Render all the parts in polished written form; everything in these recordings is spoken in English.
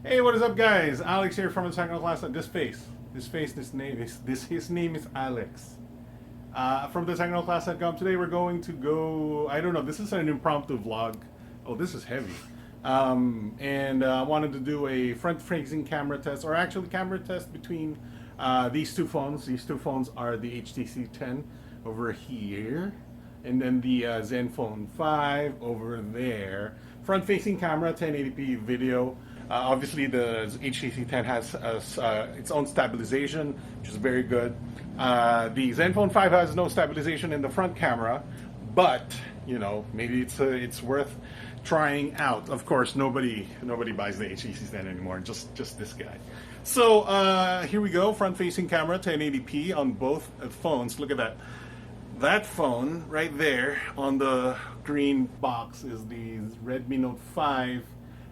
Hey, what is up, guys? Alex here from the technical class. His name is Alex. From the technical class.com. Today we're going to go. I don't know. This is an impromptu vlog. Oh, this is heavy. And I wanted to do a front-facing camera test, or actually camera test between these two phones. These two phones are the HTC 10 over here, and then the Zenfone 5 over there. Front-facing camera, 1080p video. Obviously, the HTC 10 has its own stabilization, which is very good. The Zenfone 5 has no stabilization in the front camera, but you know, maybe it's worth trying out. Of course, nobody buys the HTC 10 anymore. Just this guy. So here we go. Front-facing camera, 1080p on both phones. Look at that. That phone right there on the green box is the Redmi Note 5,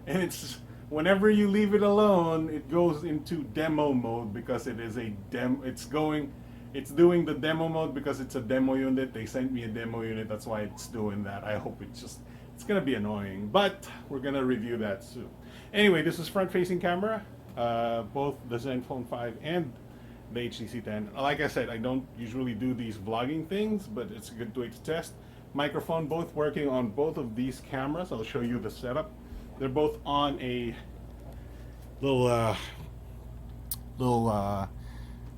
and it's whenever you leave it alone, it goes into demo mode because it is a demo. It's doing the demo mode because it's a demo unit. They sent me a demo unit, that's why it's doing that. I hope it's gonna be annoying, but we're gonna review that soon. Anyway, this is front-facing camera, both the Zenfone 5 and the HTC 10. Like I said, I don't usually do these vlogging things, but it's a good way to test. Microphone, both working on both of these cameras. I'll show you the setup. They're both on a little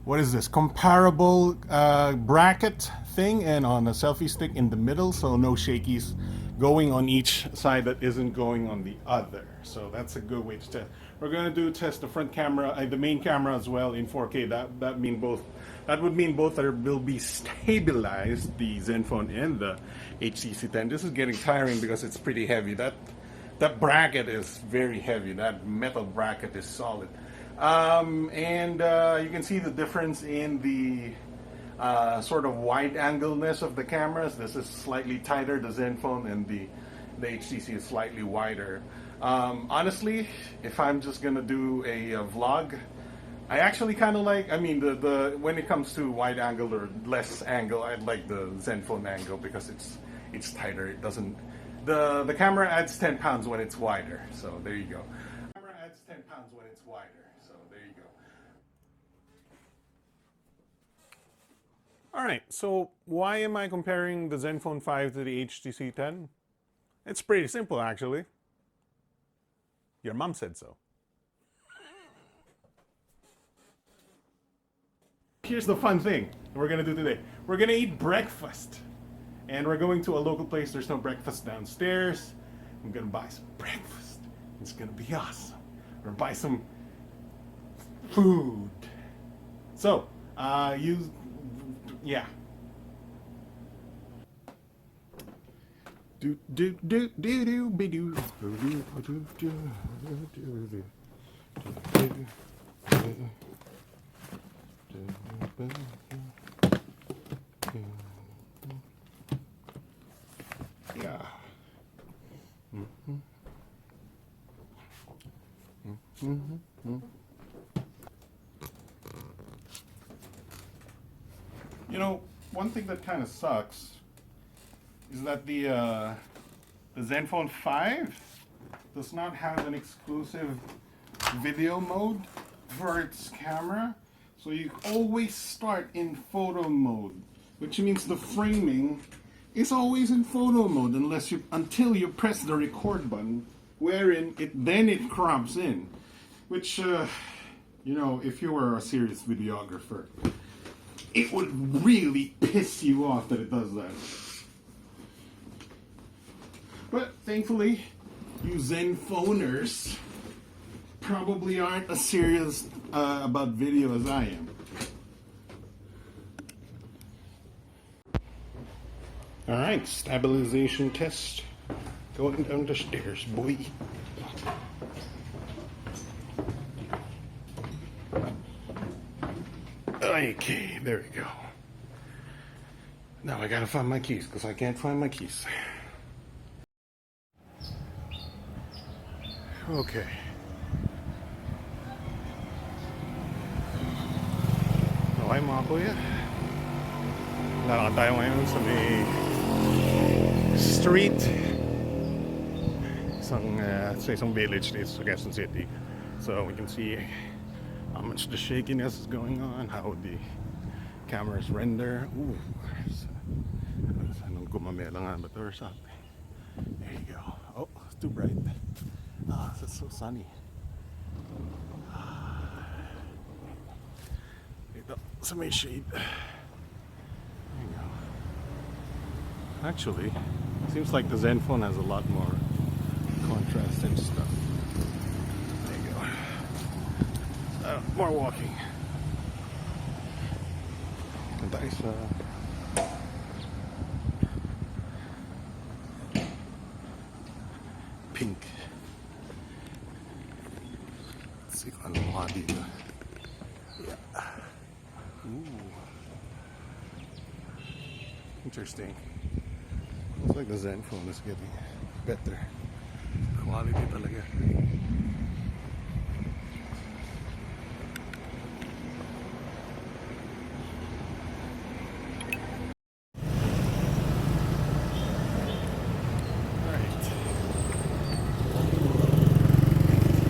what is this, comparable bracket thing, and on a selfie stick in the middle, so no shakies going on each side that isn't going on the other. So that's a good way to test. We're going to test the front camera, the main camera as well in 4K. That would mean both will be stabilized, the Zenfone and the HTC 10. This is getting tiring because it's pretty heavy. That bracket is very heavy. That metal bracket is solid. And you can see the difference in the sort of wide-angleness of the cameras. This is slightly tighter, the Zenfone, and the HTC is slightly wider. Honestly, if I'm just gonna do a vlog, I actually kind of like, I mean, the when it comes to wide angle or less angle, I like the Zenfone angle because it's tighter. It doesn't. The camera adds 10 pounds when it's wider, so there you go. The camera adds 10 pounds when it's wider, so there you go. Alright, so why am I comparing the Zenfone 5 to the HTC 10? It's pretty simple, actually. Your mom said so. Here's the fun thing we're gonna do today. We're gonna eat breakfast. And we're going to a local place. There's no breakfast downstairs. I'm gonna buy some breakfast. It's gonna be awesome. We're gonna buy some food. So, yeah. Do do do do do be do do do do do do do. Yeah. You know, one thing that kind of sucks is that the Zenfone 5 does not have an exclusive video mode for its camera, so you always start in photo mode, which means the framing is always in photo mode until you press the record button, wherein it crops in, which you know, if you were a serious videographer, it would really piss you off that it does that. But thankfully, you Zenfoners probably aren't as serious about video as I am. Alright, stabilization test. Going down the stairs, boy. Okay, there we go. Now I gotta find my keys because I can't find my keys. Okay. Okay mga kuya. Lalakad tayo ngayon sa may street sa isang village dito sa Quezon City. So we can see how much the shakiness is going on, how the cameras render. Ooh, anong gumamela nga ba to or something? There you go. Oh, it's too bright. Ah, it's so sunny. Ito, sa may shade. There you go. Actually, seems like the Zenfone has a lot more contrast and stuff. There you go. More walking. Nice. Pink. Let's see kung anong mukha dito. Yeah. Ooh. Interesting. Looks like the Zenfone is getting better. Quality talaga.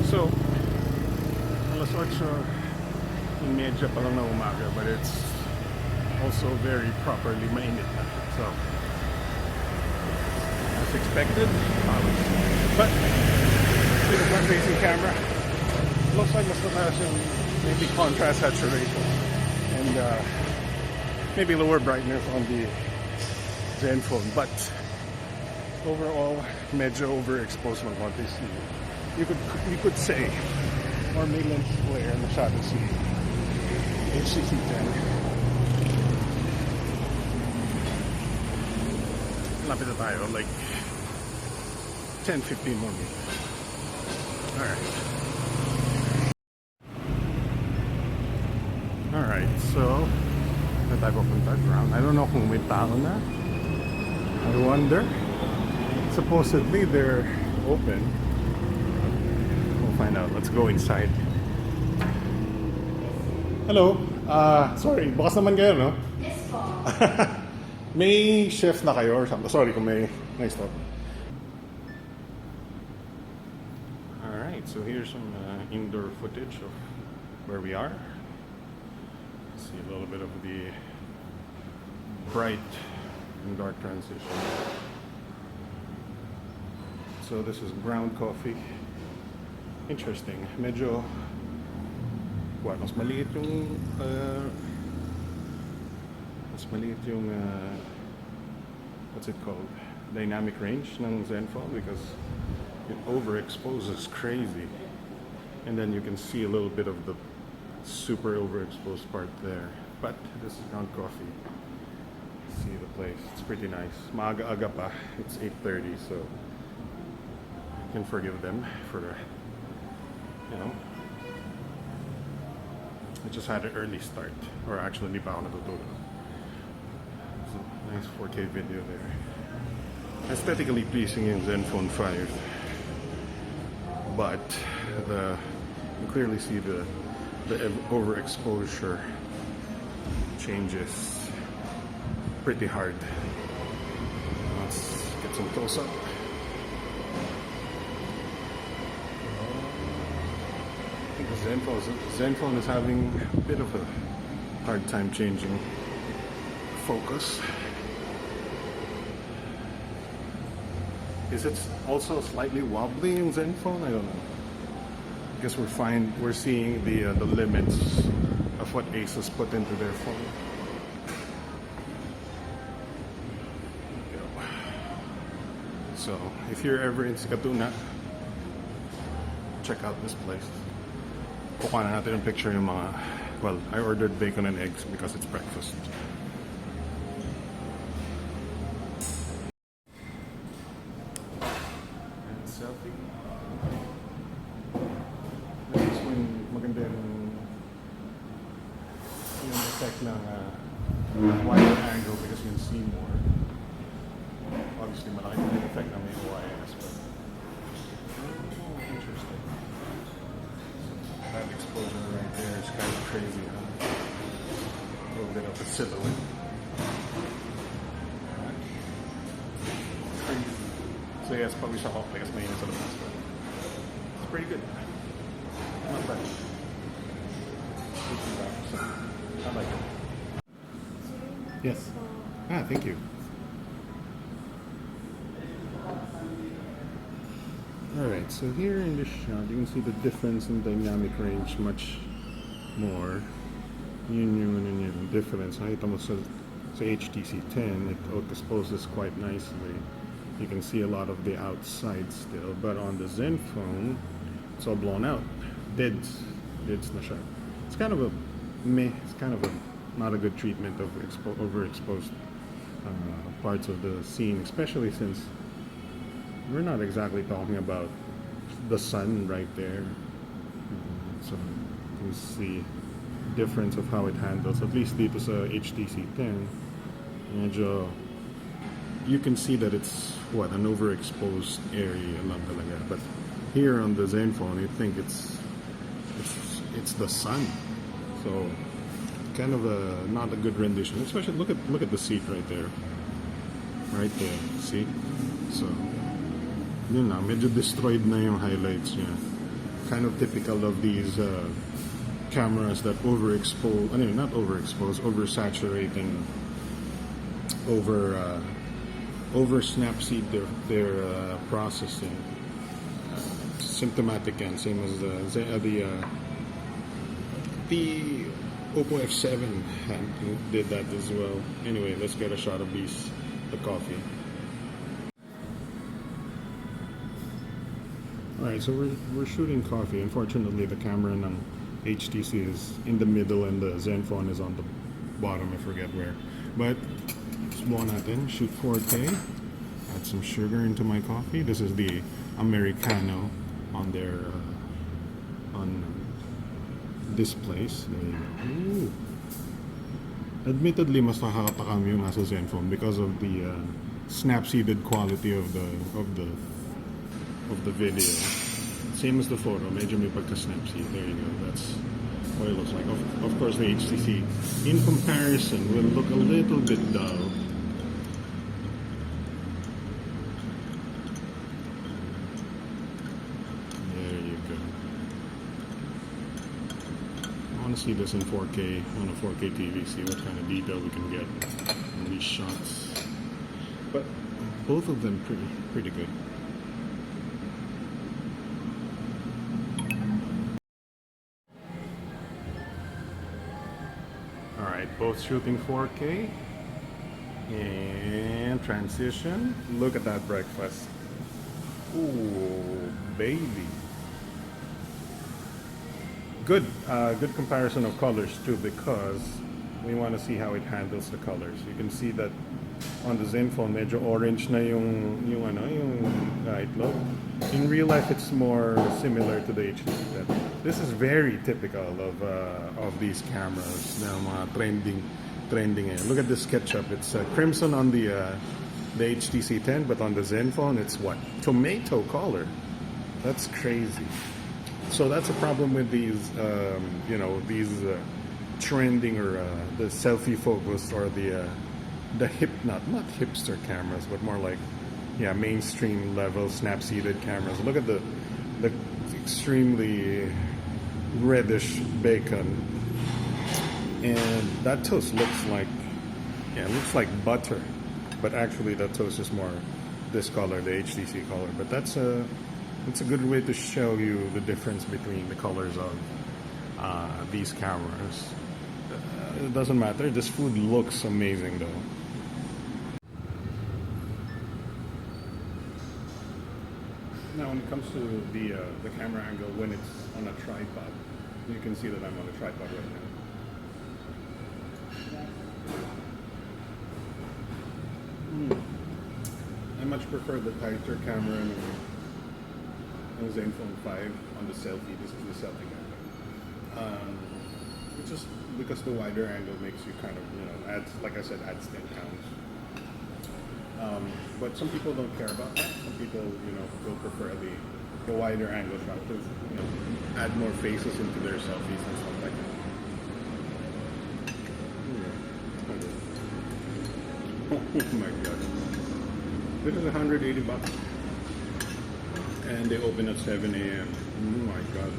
So, alas 8:30 pa lang na umaga, but it's also very properly mainit na. So, as expected, but with the front-facing camera, looks like mas mataas yung maybe contrast saturation and maybe lower brightness on the Zenfone, but overall, medyo overexposed ng konti. You could say, or may lens flare masyado si HTC 10. Lapit na tayo, like 10-15 more meters. Alright, so na tayo papunta ground. I don't know kung may tao na. I wonder. Supposedly they're open. Find out. Let's go inside. Hello. Sorry, bukas naman kayo, no? Yes po. May chef na kayo or something? Sorry kung may stop. Alright, so here's some indoor footage of where we are. See a little bit of the bright and dark transition. So this is ground coffee. Interesting. Medyo mas maliit yung what's it called? Dynamic range ng Zenfone, because it overexposes crazy. And then you can see a little bit of the super overexposed part there. But this is ground coffee. See the place. It's pretty nice. Maaga-aga pa. It's 8:30, so you can forgive them for you know, I just had an early start, or actually hindi pa ako natutulog. It's a nice 4K video there. Aesthetically pleasing in Zenfone 5, but you clearly see the overexposure changes pretty hard. Let's get some close up. Zenfone is having a bit of a hard time changing focus. Is it also slightly wobbly in Zenfone? I don't know. I guess we're seeing the limits of what Asus put into their phone. So if you're ever in Skatuna, check out this place. Kukuha na natin yung picture yung mga, well, I ordered bacon and eggs because it's breakfast. And selfie. This is when maganda yung effect ng wide angle because you can see more. Obviously, malaki yung effect ng may OIS, but interesting. That exposure right there is kind of crazy, huh? A little bit of a silhouette. Crazy. So yeah, it's probably sa hot, I guess mainit sa labas. It's pretty good. Not bad. 55%. I like it. Yes. Ah, thank you. Alright, so here in this shot, you can see the difference in dynamic range much more. Yun yung difference. Nakita mo sa HTC 10, it auto-exposes quite nicely. You can see a lot of the outside still, but on the Zenfone, it's all blown out. Dids na siya. It's kind of a meh. It's kind of a not a good treatment of overexposed parts of the scene, especially since we're not exactly talking about the sun right there. So you can see difference of how it handles. At least dito sa HTC 10, medyo you can see that it's what an overexposed area lang talaga. But here on the Zenfone, I think it's the sun. So kind of a not a good rendition. Especially look at the seat right there. Right there. See? So yun na, medyo destroyed na yung highlights niya. Kind of typical of these cameras that overexpose, not overexpose, oversaturating, over snapseed their processing. Symptomatic and same as the Oppo F7 did that as well. Anyway, let's get a shot of the coffee. Alright, so we're shooting coffee. Unfortunately, the camera ng HTC is in the middle and the Zenfone is on the bottom, I forget where. But, subukan natin, shoot 4K, add some sugar into my coffee. This is the Americano on their, on this place. Ooh. Admittedly, mas nakakatakam yung nasa Zenfone because of the snap-seeded quality of the video. Same as the photo, medyo may pagka-snapseed. There you go, that's what it looks like. Of course, the HTC, in comparison, will look a little bit dull. There you go. I want to see this in 4K, on a 4K TV, see what kind of detail we can get in these shots. But both of them pretty good. Alright, both shooting 4K and transition. Look at that breakfast. Ooh, baby. Good comparison of colors too, because we want to see how it handles the colors. You can see that on the Zenfone, medyo orange na yung itlog. In real life, it's more similar to the HTC. This is very typical of these cameras. Na mga trending. Look at this SketchUp. It's crimson on the HTC 10, but on the Zenfone, it's what? Tomato color. That's crazy. So that's a problem with these, these trending or the selfie focus or the not hipster cameras, but more like mainstream level snap-seeded cameras. Look at the extremely reddish bacon, and that toast looks like butter, but actually that toast is more this color, the HTC color. But it's a good way to show you the difference between the colors of these cameras. It doesn't matter. This food looks amazing though. Now, when it comes to the camera angle when it's on a tripod, you can see that I'm on a tripod right now. I much prefer the tighter camera in the Zenfone 5 on the selfie. This is the selfie camera. It's just because the wider angle makes you kind of, adds, like I said, adds 10 pounds. But some people don't care about that. Some people, will prefer the wider angle shot to, add more faces into their selfies and stuff like that. Oh my god. This is $180. And they open at 7 a.m. Oh my god.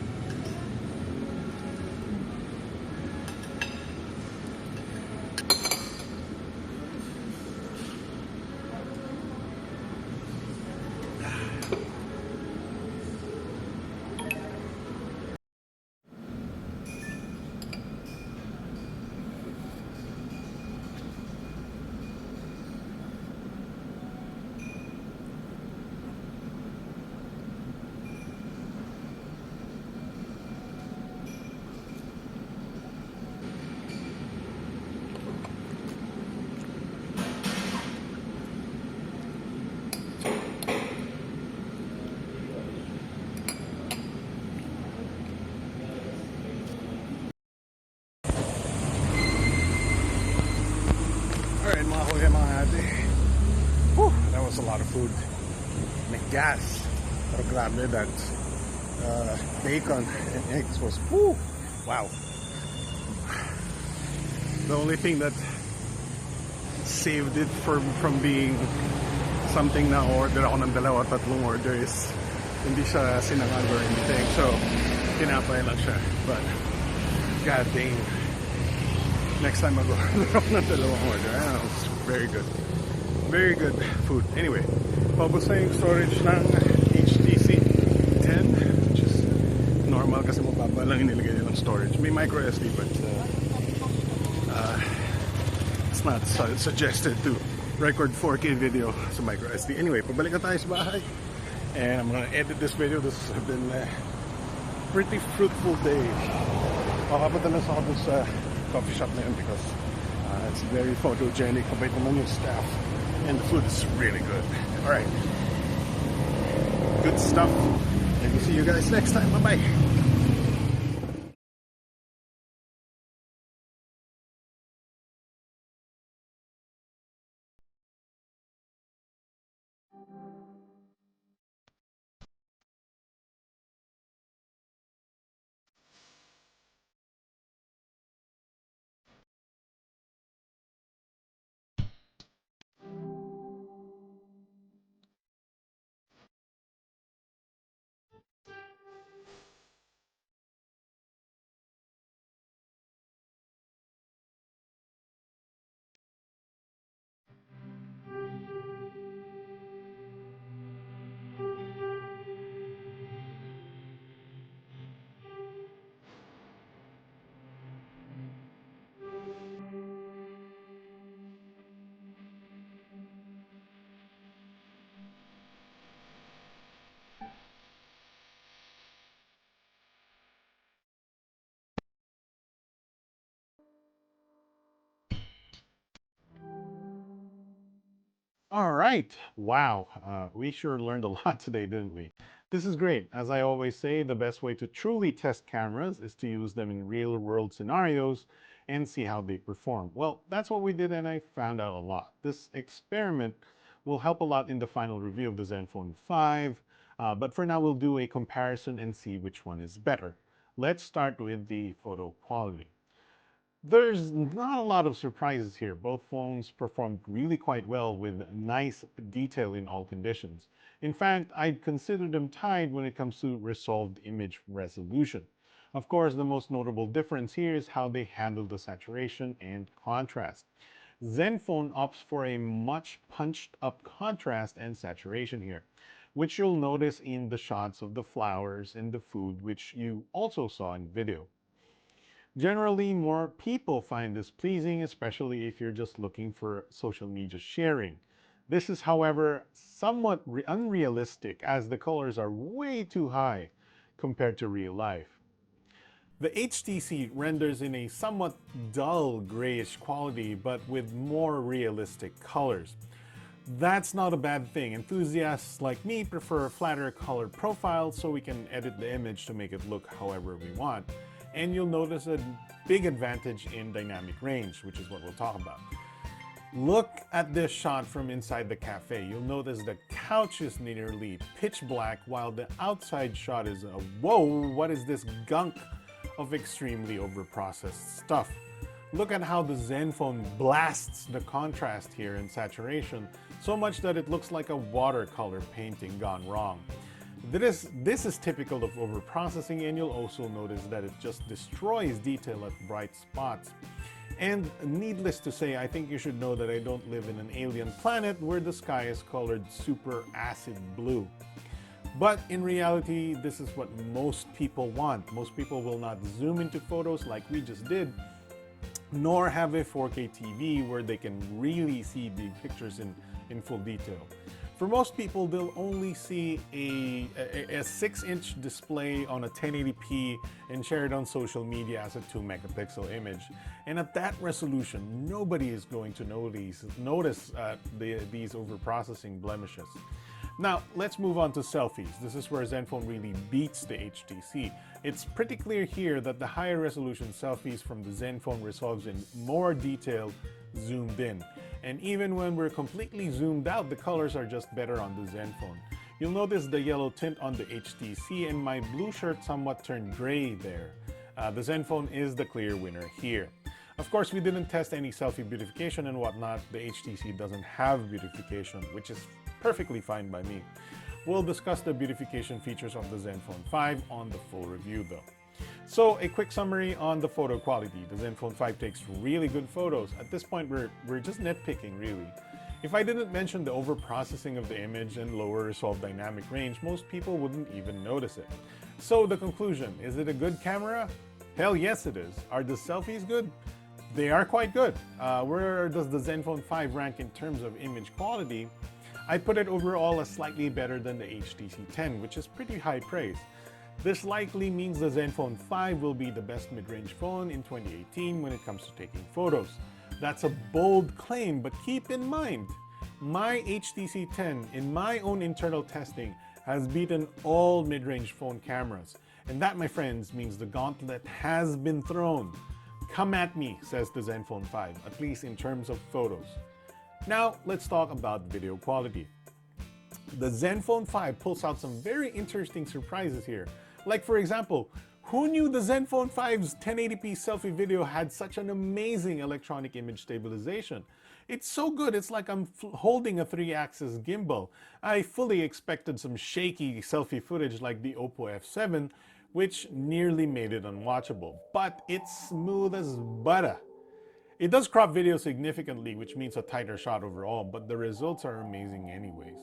food. May gas. Pero grabe that bacon and eggs was, woo, wow. The only thing that saved it from being something na order ako ng dalawa, tatlong order is hindi siya sinangag or anything. So, tinapay lang siya. But, god dang. Next time mag-order ako ng dalawang order. I don't know, it's very good. Very good food. Anyway, paubos na yung storage ng HTC 10, which is normal kasi mababa lang inilagay nilang storage. May micro SD but it's not suggested to record 4K video sa micro SD. Anyway, pabalik na tayo sa bahay. And I'm gonna edit this video. This has been a pretty fruitful day. Makapunta lang ako dun sa coffee shop na yun because it's very photogenic. Kabait naman yung staff. And the food is really good. Alright. Good stuff. And we'll see you guys next time. Bye-bye. All right. Wow. We sure learned a lot today, didn't we? This is great. As I always say, the best way to truly test cameras is to use them in real world scenarios and see how they perform. Well, that's what we did, and I found out a lot. This experiment will help a lot in the final review of the Zenfone 5. But for now, we'll do a comparison and see which one is better. Let's start with the photo quality. There's not a lot of surprises here. Both phones performed really quite well with nice detail in all conditions. In fact, I'd consider them tied when it comes to resolved image resolution. Of course, the most notable difference here is how they handle the saturation and contrast. Zenfone opts for a much punched up contrast and saturation here, which you'll notice in the shots of the flowers and the food, which you also saw in video. Generally, more people find this pleasing, especially if you're just looking for social media sharing. This is, however, somewhat unrealistic as the colors are way too high compared to real life. The HTC renders in a somewhat dull grayish quality but with more realistic colors. That's not a bad thing. Enthusiasts like me prefer flatter color profiles so we can edit the image to make it look however we want. And you'll notice a big advantage in dynamic range, which is what we'll talk about. Look at this shot from inside the cafe. You'll notice the couch is nearly pitch black while the outside shot is a whoa, what is this gunk of extremely overprocessed stuff. Look at how the Zenfone blasts the contrast here in saturation, so much that it looks like a watercolor painting gone wrong. This is typical of overprocessing, and you'll also notice that it just destroys detail at bright spots. And needless to say, I think you should know that I don't live in an alien planet where the sky is colored super acid blue. But in reality, this is what most people want. Most people will not zoom into photos like we just did, nor have a 4K TV where they can really see the pictures in full detail. For most people, they'll only see a 6-inch display on a 1080p and share it on social media as a 2-megapixel image. And at that resolution, nobody is going to notice these overprocessing blemishes. Now, let's move on to selfies. This is where Zenfone really beats the HTC. It's pretty clear here that the higher resolution selfies from the Zenfone resolves in more detail zoomed in. And even when we're completely zoomed out, the colors are just better on the Zenfone. You'll notice the yellow tint on the HTC and my blue shirt somewhat turned gray there. The Zenfone is the clear winner here. Of course, we didn't test any selfie beautification and whatnot. The HTC doesn't have beautification, which is perfectly fine by me. We'll discuss the beautification features of the Zenfone 5 on the full review though. So a quick summary on the photo quality. The Zenfone 5 takes really good photos. At this point, we're just nitpicking really. If I didn't mention the overprocessing of the image and lower resolve dynamic range, most people wouldn't even notice it. So the conclusion, is it a good camera? Hell yes it is. Are the selfies good? They are quite good. Where does the Zenfone 5 rank in terms of image quality? I put it overall as slightly better than the HTC 10, which is pretty high praise. This likely means the Zenfone 5 will be the best mid-range phone in 2018 when it comes to taking photos. That's a bold claim, but keep in mind, my HTC 10 in my own internal testing has beaten all mid-range phone cameras. And that, my friends, means the gauntlet has been thrown. Come at me, says the Zenfone 5, at least in terms of photos. Now, let's talk about video quality. The Zenfone 5 pulls out some very interesting surprises here. Like for example, who knew the Zenfone 5's 1080p selfie video had such an amazing electronic image stabilization? It's so good, it's like I'm holding a 3-axis gimbal. I fully expected some shaky selfie footage like the Oppo F7, which nearly made it unwatchable, but it's smooth as butter. It does crop video significantly, which means a tighter shot overall, but the results are amazing anyways.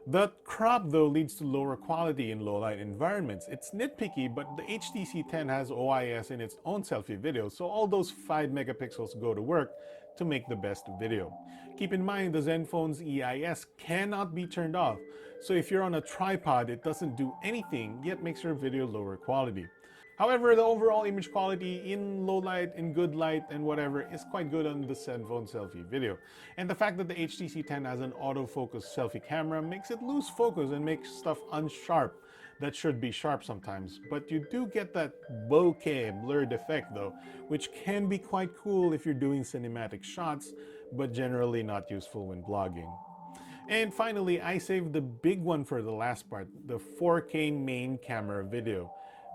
The crop though leads to lower quality in low light environments. It's nitpicky, but the HTC 10 has OIS in its own selfie video, so all those 5 megapixels go to work to make the best video. Keep in mind the Zenfone's EIS cannot be turned off, so if you're on a tripod it doesn't do anything, yet makes your video lower quality. However, the overall image quality in low light, in good light, and whatever is quite good on the Zenfone selfie video. And the fact that the HTC 10 has an autofocus selfie camera makes it lose focus and makes stuff unsharp that should be sharp sometimes. But you do get that bokeh blurred effect though, which can be quite cool if you're doing cinematic shots, but generally not useful when vlogging. And finally, I saved the big one for the last part, the 4K main camera video.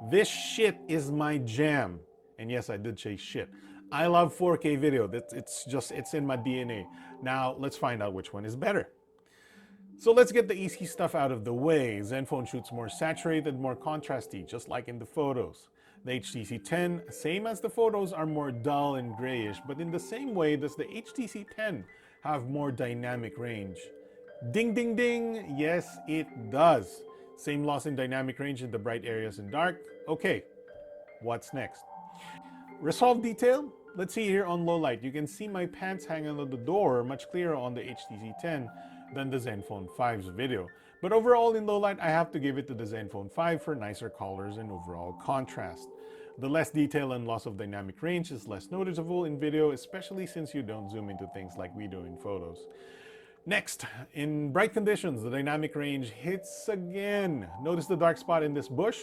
This shit is my jam. And yes, I did say shit. I love 4K video. It's in my DNA. Now, let's find out which one is better. So let's get the easy stuff out of the way. Zenfone shoots more saturated, more contrasty, just like in the photos. The HTC 10, same as the photos, are more dull and grayish, but in the same way does the HTC 10 have more dynamic range. Ding ding ding, yes it does. Same loss in dynamic range in the bright areas and dark. Okay, what's next? Resolve detail? Let's see here on low light. You can see my pants hanging on the door much clearer on the HTC 10 than the Zenfone 5's video. But overall in low light, I have to give it to the Zenfone 5 for nicer colors and overall contrast. The less detail and loss of dynamic range is less noticeable in video, especially since you don't zoom into things like we do in photos. Next, in bright conditions, the dynamic range hits again. Notice the dark spot in this bush?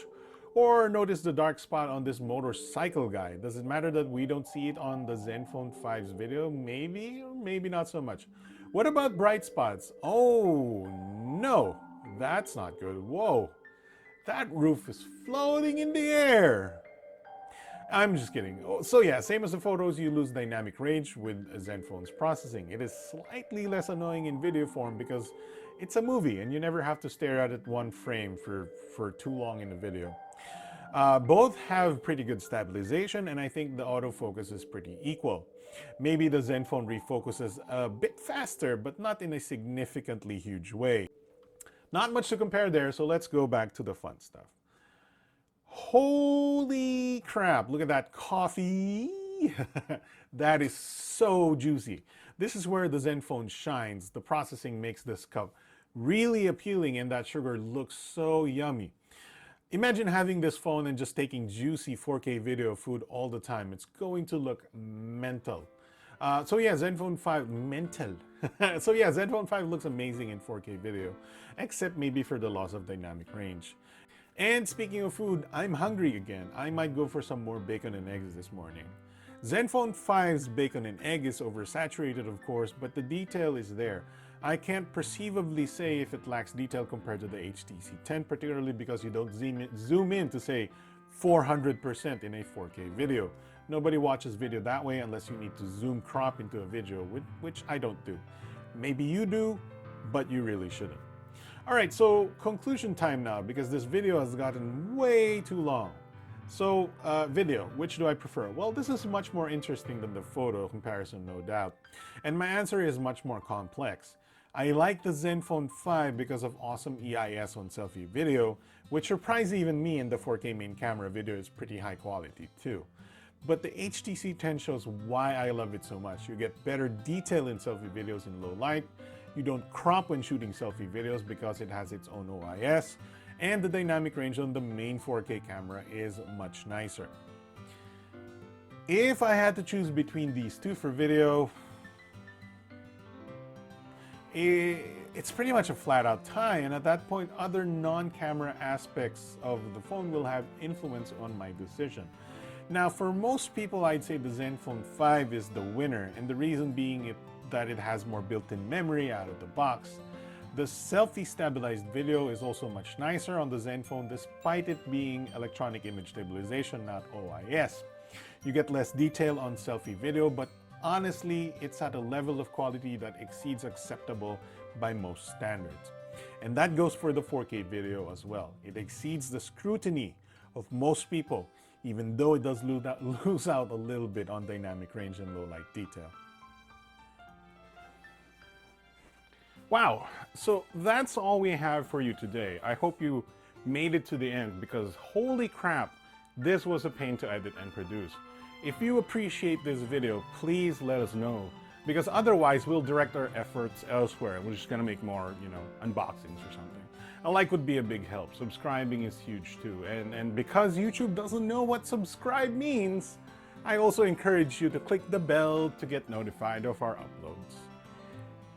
Or notice the dark spot on this motorcycle guy? Does it matter that we don't see it on the Zenfone 5's video? Maybe, or maybe not so much. What about bright spots? Oh no, that's not good. Whoa, that roof is floating in the air. I'm just kidding. So yeah, same as the photos, you lose dynamic range with Zenfone's processing. It is slightly less annoying in video form because it's a movie and you never have to stare at it one frame for too long in the video. Both have pretty good stabilization and I think the autofocus is pretty equal. Maybe the Zenfone refocuses a bit faster, but not in a significantly huge way. Not much to compare there, so let's go back to the fun stuff. Holy crap, look at that coffee. That is so juicy. This is where the Zenfone shines. The processing makes this cup really appealing and that sugar looks so yummy. Imagine having this phone and just taking juicy 4K video of food all the time. It's going to look mental. So yeah, Zenfone 5 looks amazing in 4K video, except maybe for the loss of dynamic range. And speaking of food, I'm hungry again. I might go for some more bacon and eggs this morning. Zenfone 5's bacon and egg is oversaturated, of course, but the detail is there. I can't perceivably say if it lacks detail compared to the HTC 10, particularly because you don't zoom in to say 400% in a 4K video. Nobody watches video that way unless you need to zoom crop into a video, which I don't do. Maybe you do, but you really shouldn't. Alright, so conclusion time now, because this video has gotten way too long. So, video, which do I prefer? Well, this is much more interesting than the photo comparison, no doubt. And my answer is much more complex. I like the Zenfone 5 because of awesome EIS on selfie video, which surprised even me, and the 4K main camera video is pretty high quality too. But the HTC 10 shows why I love it so much. You get better detail in selfie videos in low light, you don't crop when shooting selfie videos because it has its own OIS, and the dynamic range on the main 4K camera is much nicer. If I had to choose between these two for video, it's pretty much a flat-out tie, and at that point other non-camera aspects of the phone will have influence on my decision. Now, for most people, I'd say the Zenfone 5 is the winner, and the reason being that it has more built-in memory out of the box. The selfie-stabilized video is also much nicer on the Zenfone, despite it being electronic image stabilization, not OIS. You get less detail on selfie video, but honestly, it's at a level of quality that exceeds acceptable by most standards. And that goes for the 4K video as well. It exceeds the scrutiny of most people, even though it does lose out a little bit on dynamic range and low light detail. Wow, so that's all we have for you today. I hope you made it to the end, because holy crap, this was a pain to edit and produce. If you appreciate this video, please let us know, because otherwise we'll direct our efforts elsewhere. We're just gonna make more, unboxings or something. A like would be a big help. Subscribing is huge too. And because YouTube doesn't know what subscribe means, I also encourage you to click the bell to get notified of our uploads.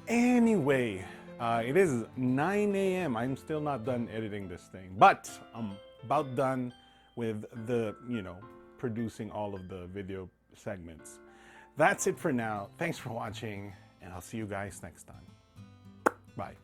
Anyway, it is 9 a.m. I'm still not done editing this thing, but I'm about done with the, producing all of the video segments. That's it for now. Thanks for watching, and I'll see you guys next time. Bye.